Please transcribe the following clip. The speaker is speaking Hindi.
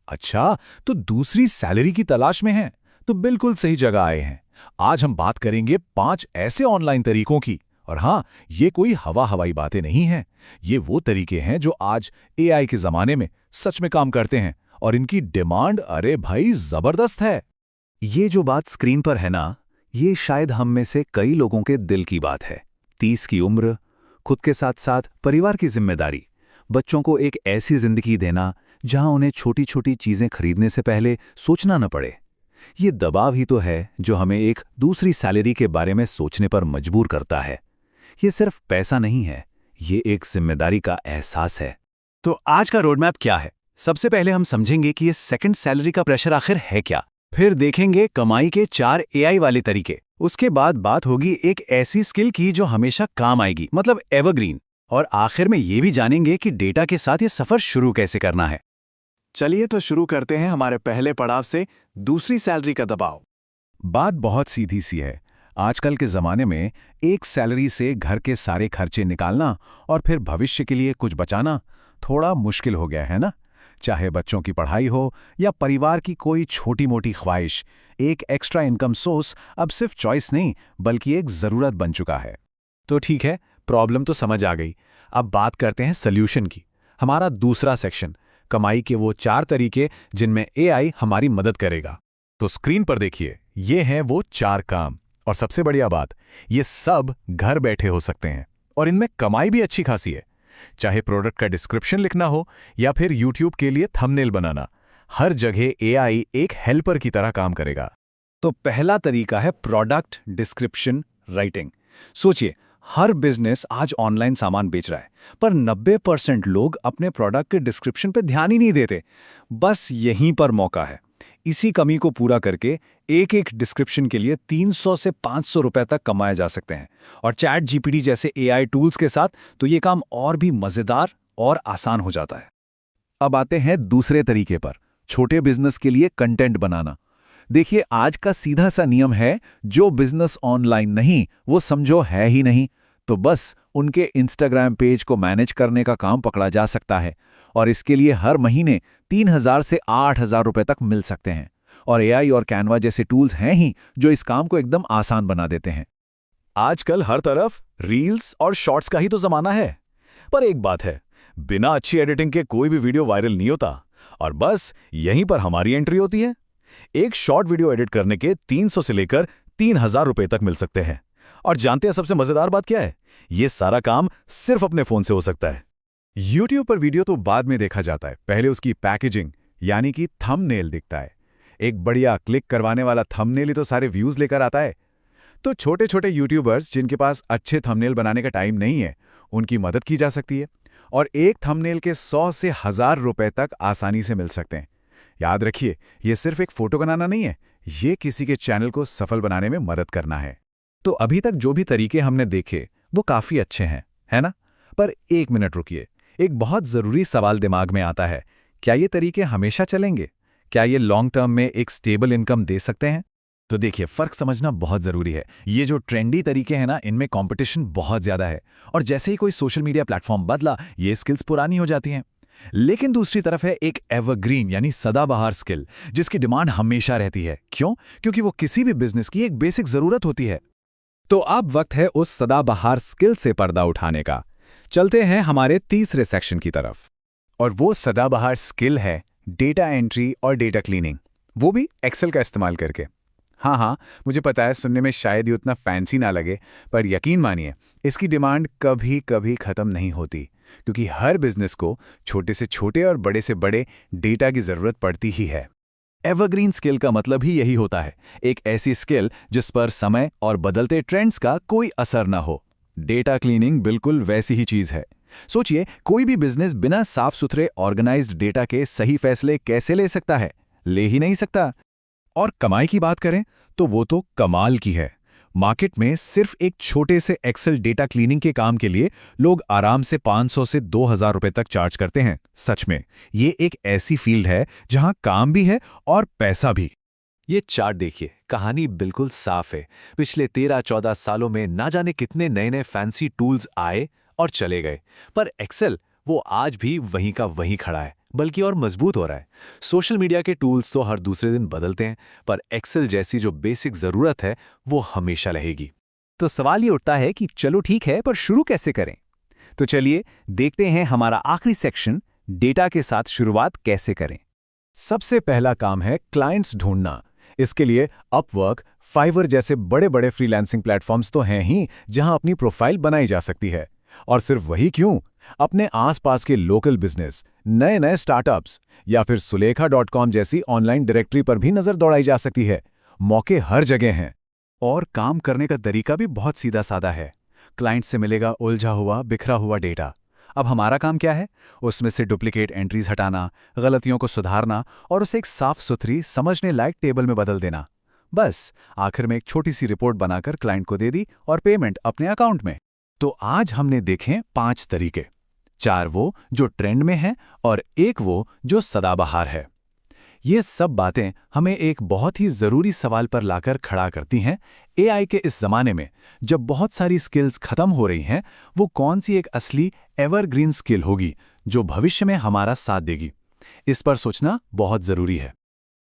अच्छा, तो दूसरी सैलरी की तलाश में हैं तो बिल्कुल सही जगह आए हैं। आज हम बात करेंगे 5 ऐसे ऑनलाइन तरीकों की। और हाँ, ये कोई हवा हवाई बातें नहीं हैं। ये वो तरीके हैं जो आज एआई के जमाने में सच में काम करते हैं और इनकी डिमांड अरे भाई जबरदस्त है। ये जो बात स्क्रीन पर है ना, ये शायद हम में से कई लोगों के दिल की बात है। 30 की उम्र, खुद के साथ साथ परिवार की जिम्मेदारी, बच्चों को एक ऐसी जिंदगी देना जहां उन्हें छोटी छोटी चीजें खरीदने से पहले सोचना न पड़े। ये दबाव ही तो है जो हमें एक दूसरी सैलरी के बारे में सोचने पर मजबूर करता है। ये सिर्फ पैसा नहीं है, ये एक जिम्मेदारी का एहसास है। तो आज का रोडमैप क्या है? सबसे पहले हम समझेंगे कि ये सेकंड सैलरी का प्रेशर आखिर है क्या। फिर देखेंगे कमाई के 4 एआई वाले तरीके। उसके बाद बात होगी एक ऐसी स्किल की जो हमेशा काम आएगी, मतलब एवरग्रीन। और आखिर में ये भी जानेंगे कि डेटा के साथ ये सफर शुरू कैसे करना है। चलिए तो शुरू करते हैं हमारे पहले पड़ाव से, दूसरी सैलरी का दबाव। बात बहुत सीधी सी है। आजकल के ज़माने में एक सैलरी से घर के सारे खर्चे निकालना और फिर भविष्य के लिए कुछ बचाना थोड़ा मुश्किल हो गया है ना। चाहे बच्चों की पढ़ाई हो या परिवार की कोई छोटी मोटी ख्वाहिश, एक एक्स्ट्रा इनकम सोर्स अब सिर्फ चॉइस नहीं बल्कि एक ज़रूरत बन चुका है। तो ठीक है, प्रॉब्लम तो समझ आ गई। अब बात करते हैं सल्यूशन की। हमारा दूसरा सेक्शन, कमाई के वो 4 तरीके जिनमें एआई हमारी मदद करेगा। तो स्क्रीन पर देखिए, ये हैं वो 4 काम। और सबसे बढ़िया बात, ये सब घर बैठे हो सकते हैं और इनमें कमाई भी अच्छी खासी है। चाहे प्रोडक्ट का डिस्क्रिप्शन लिखना हो या फिर यूट्यूब के लिए थंबनेल बनाना, हर जगह एआई एक हेल्पर की तरह काम करेगा। तो पहला तरीका है प्रोडक्ट डिस्क्रिप्शन राइटिंग। सोचिए, हर बिजनेस आज ऑनलाइन सामान बेच रहा है, पर 90% लोग अपने प्रोडक्ट के डिस्क्रिप्शन पे ध्यान ही नहीं देते। बस यहीं पर मौका है। इसी कमी को पूरा करके एक एक डिस्क्रिप्शन के लिए 300 से 500 रुपए तक कमाए जा सकते हैं। और चैट जीपीटी जैसे एआई टूल्स के साथ तो ये काम और भी मजेदार और आसान हो जाता है। अब आते हैं दूसरे तरीके पर, छोटे बिजनेस के लिए कंटेंट बनाना। देखिए, आज का सीधा सा नियम है, जो बिजनेस ऑनलाइन नहीं वो समझो है ही नहीं। तो बस उनके इंस्टाग्राम पेज को मैनेज करने का काम पकड़ा जा सकता है और इसके लिए हर महीने 3000 से 8000 रुपए तक मिल सकते हैं। और एआई और कैनवा जैसे टूल्स हैं ही जो इस काम को एकदम आसान बना देते हैं। आजकल हर तरफ रील्स और शॉर्ट्स का ही तो जमाना है। पर एक बात है, बिना अच्छी एडिटिंग के कोई भी वीडियो वायरल नहीं होता। और बस यहीं पर हमारी एंट्री होती है। एक शॉर्ट वीडियो एडिट करने के 300 से लेकर 3000 रुपए तक मिल सकते हैं। और जानते हैं सबसे मजेदार बात क्या है? ये सारा काम सिर्फ अपने फोन से हो सकता है। YouTube पर वीडियो तो बाद में देखा जाता है, पहले उसकी पैकेजिंग यानी कि थंबनेल दिखता है। एक बढ़िया क्लिक करवाने वाला थंबनेल ही तो सारे व्यूज लेकर आता है। तो छोटे छोटे यूट्यूबर्स जिनके पास अच्छे थंबनेल बनाने का टाइम नहीं है, उनकी मदद की जा सकती है। और एक थंबनेल के 100 से 1000 रुपए तक आसानी से मिल सकते हैं। याद रखिए, ये सिर्फ एक फोटो बनाना नहीं है, ये किसी के चैनल को सफल बनाने में मदद करना है। तो अभी तक जो भी तरीके हमने देखे वो काफी अच्छे हैं, है ना? पर एक मिनट रुकिए, एक बहुत जरूरी सवाल दिमाग में आता है। क्या ये तरीके हमेशा चलेंगे? क्या ये लॉन्ग टर्म में एक स्टेबल इनकम दे सकते हैं? तो देखिए, फर्क समझना बहुत जरूरी है। ये जो ट्रेंडी तरीके हैं ना, इनमें कंपटीशन बहुत ज्यादा है और जैसे ही कोई सोशल मीडिया प्लेटफॉर्म बदला, ये स्किल्स पुरानी हो जाती हैं। लेकिन दूसरी तरफ है एक एवरग्रीन यानी सदाबहार स्किल, जिसकी डिमांड हमेशा रहती है। क्यों? क्योंकि वो किसी भी बिजनेस की एक बेसिक जरूरत होती है। तो अब वक्त है उस सदाबहार स्किल से पर्दा उठाने का। चलते हैं हमारे तीसरे सेक्शन की तरफ। और वो सदाबहार स्किल है डेटा एंट्री और डेटा क्लीनिंग, वो भी एक्सेल का इस्तेमाल करके। हाँ, मुझे पता है सुनने में शायद ये उतना फैंसी ना लगे, पर यकीन मानिए इसकी डिमांड कभी कभी खत्म नहीं होती, क्योंकि हर बिजनेस को छोटे से छोटे और बड़े से बड़े डेटा की जरूरत पड़ती ही है। एवरग्रीन स्किल का मतलब ही यही होता है, एक ऐसी स्किल जिस पर समय और बदलते ट्रेंड्स का कोई असर ना हो। डेटा क्लीनिंग बिल्कुल वैसी ही चीज है। सोचिए, कोई भी बिजनेस बिना साफ सुथरे ऑर्गेनाइज्ड डेटा के सही फैसले कैसे ले सकता है? ले ही नहीं सकता। और कमाई की बात करें तो वो तो कमाल की है। मार्केट में सिर्फ एक छोटे से एक्सेल डेटा क्लीनिंग के काम के लिए लोग आराम से 500 से 2000 रुपए तक चार्ज करते हैं। सच में ये एक ऐसी फील्ड है जहां काम भी है और पैसा भी। ये चार्ट देखिए, कहानी बिल्कुल साफ है। पिछले 13-14 सालों में ना जाने कितने नए नए फैंसी टूल्स आए और चले गए, पर एक्सेल वो आज भी वहीं का वहीं खड़ा है। बल्कि और मजबूत हो रहा है। सोशल मीडिया के टूल्स तो हर दूसरे दिन बदलते हैं, पर एक्सेल जैसी जो बेसिक ज़रूरत है वो हमेशा रहेगी। तो सवाल ये उठता है कि चलो ठीक है, पर शुरू कैसे करें? तो चलिए देखते हैं हमारा आखिरी सेक्शन, डेटा के साथ शुरुआत कैसे करें। सबसे पहला काम है क्लाइंट्स ढूंढना। इसके लिए अपवर्क, फाइवर जैसे बड़े बड़े फ्रीलांसिंग प्लेटफॉर्म्स तो हैं ही जहां अपनी प्रोफाइल बनाई जा सकती है। और सिर्फ वही क्यों, अपने आसपास के लोकल बिजनेस, नए नए स्टार्टअप्स या फिर सुलेखा.com जैसी ऑनलाइन डायरेक्टरी पर भी नजर दौड़ाई जा सकती है। मौके हर जगह हैं। और काम करने का तरीका भी बहुत सीधा साधा है। क्लाइंट से मिलेगा उलझा हुआ, बिखरा हुआ डेटा। अब हमारा काम क्या है? उसमें से डुप्लीकेट एंट्रीज हटाना, गलतियों को सुधारना और उसे एक साफ सुथरी, समझने लायक टेबल में बदल देना। बस आखिर में एक छोटी सी रिपोर्ट बनाकर क्लाइंट को दे दी और पेमेंट अपने अकाउंट में। तो आज हमने देखे 5 तरीके, 4 वो जो ट्रेंड में हैं और 1 वो जो सदाबहार है। ये सब बातें हमें एक बहुत ही ज़रूरी सवाल पर लाकर खड़ा करती हैं। एआई के इस ज़माने में जब बहुत सारी स्किल्स खत्म हो रही हैं, वो कौन सी एक असली एवरग्रीन स्किल होगी जो भविष्य में हमारा साथ देगी? इस पर सोचना बहुत ज़रूरी है।